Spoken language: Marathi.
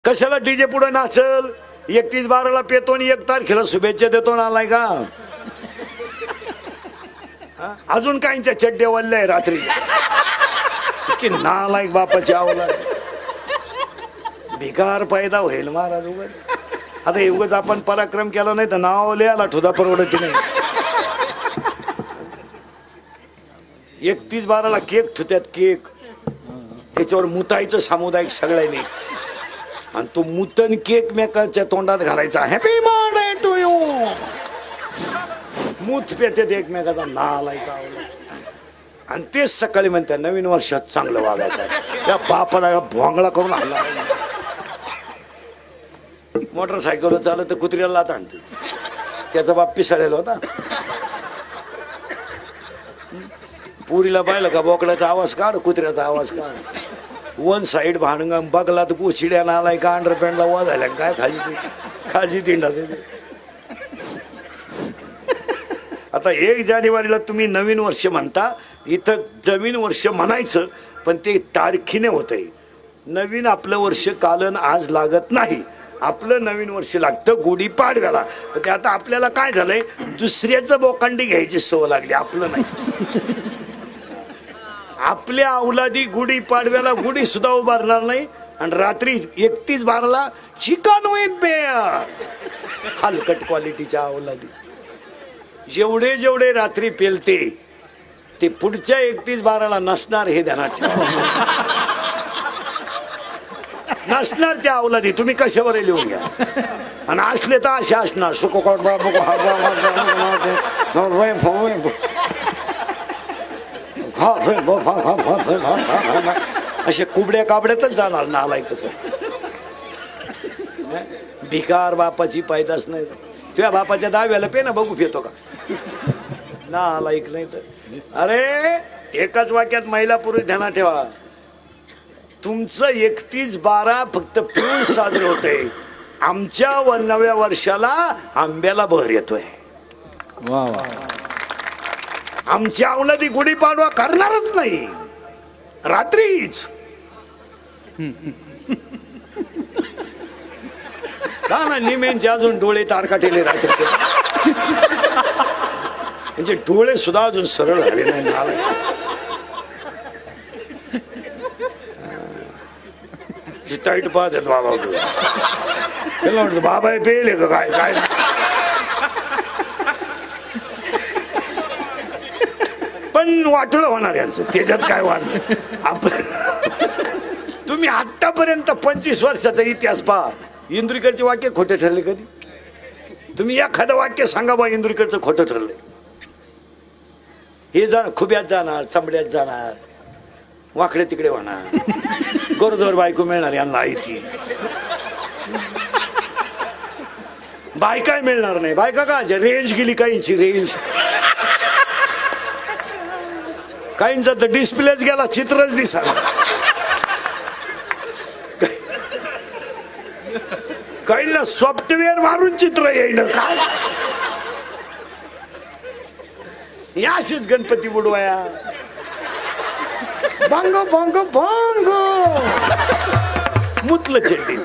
कशाला डीजे पुढे नाचल? 31/12ला पेतो आणि 1 तारखेला शुभेच्छा देतो ना, आलाय का? अजून काहींच्या चड्डे वल्ल्या रात्री की नालायक बापाची अवलाद भिकार पैदा होईल महाराज उगाच. आता एवढंच आपण पराक्रम केला नाही तर नाव लिहायला ठुदा परवडत नाही. 31/12ला केक ठुत्यात, केक त्याच्यावर मुतायचं सामुदायिक सगळ्यांनी, आणि तो मुतन केक मेकाच्या तोंडात घालायचा, हॅपी बर्थडे टू यू. मूत पेतेत एकमेकाचा नालायक आवला. आणि तेच सकाळी म्हणते नवीन वर्षात चांगलं वागायचं. त्या बापाला भोंगळा करून हल्ला. मोटरसायकल चालत तर कुत्र्याला लात आणते. त्याचा बाप पिसाळलेला होता. पुरीला पाहिलं का बोकड्याचा आवाज काढ, कुत्र्याचा आवाज काढ. 1 साइड भांडंगा बघला तर गोचिड्यानं आलाय का अंडरपॅन्टला वा झाल्या काय खाजी तिंडा देते. आता 1 जानेवारीला तुम्ही नवीन वर्ष म्हणता, इथं नवीन वर्ष म्हणायचं पण ते तारखीने होतंय. नवीन आपलं वर्ष कालन आज लागत नाही, आपलं नवीन वर्ष लागतं गुढीपाडव्याला. पण ते आता आपल्याला काय झालंय, दुसऱ्याचं बोकांडी घ्यायची सवय लागली, आपलं नाही. आपल्या अवलादी गुढीपाडव्याला गुढी सुद्धा उभारणार नाही, आणि रात्री 31/12ला चिकन विथ बेअर. हलकट क्वालिटीच्या अवलादी. जेवढे जेवढे रात्री पेलते ते पुढच्या 31/12ला नसणार, हे ध्यानात ठेवा. नसणार त्या अवलादी. तुम्ही कशावर लिहून घ्या. आणि असले तर असे असणार, असे कुबड्या काबड्यातच जाणार नालाय. कसं भिकार बापाची पैदास नाही. तुझ्या बापाच्या दाव्याला पे ना बघू फेतो का नालायक नाही तर. अरे एकाच वाक्यात महिला पुरुष ध्यानात ठेवा. तुमचं 31/12 फक्त पिऊन साजरं होतंय, आमच्या नव्या वर्षाला आंब्याला बहर येतोय. वा वा. आमच्या अवलादी गुढीपाडवा करणारच नाही रात्रीच. का ना निमेंचे अजून डोळे तारकाटेले रात्री, म्हणजे डोळे सुद्धा अजून सरळ झाले नाही. टाईट पाहत आहेत बाबा. त्याला वाटतं बाबा पेले का काय काय. पण वाटलं होणार यांचं, त्याच्यात काय वाटलं. तुम्ही आतापर्यंत 25 वर्षाचा इतिहास पहा. इंद्रिकडचे वाक्य खोटे ठरले कधी? तुम्ही एखादं वाक्य सांगा बा इंद्रिकडचं खोटं ठरलंय. हे जाणार खुब्यात जाणार, चमड्यात जाणार, वाकडे तिकडे होणार, गोरदोर बायको मिळणार यांना ती. बायका मिळणार नाही. बायका का रेंज गेली काहींची, रेंज. काहींचा तर डिस्प्लेच गेला, चित्रच दिसणार. काहींना सॉफ्टवेअर मारून चित्र येईन. काय याशीच गणपती बुडवाया. भांग भांग भांग मुतलं चेंडी.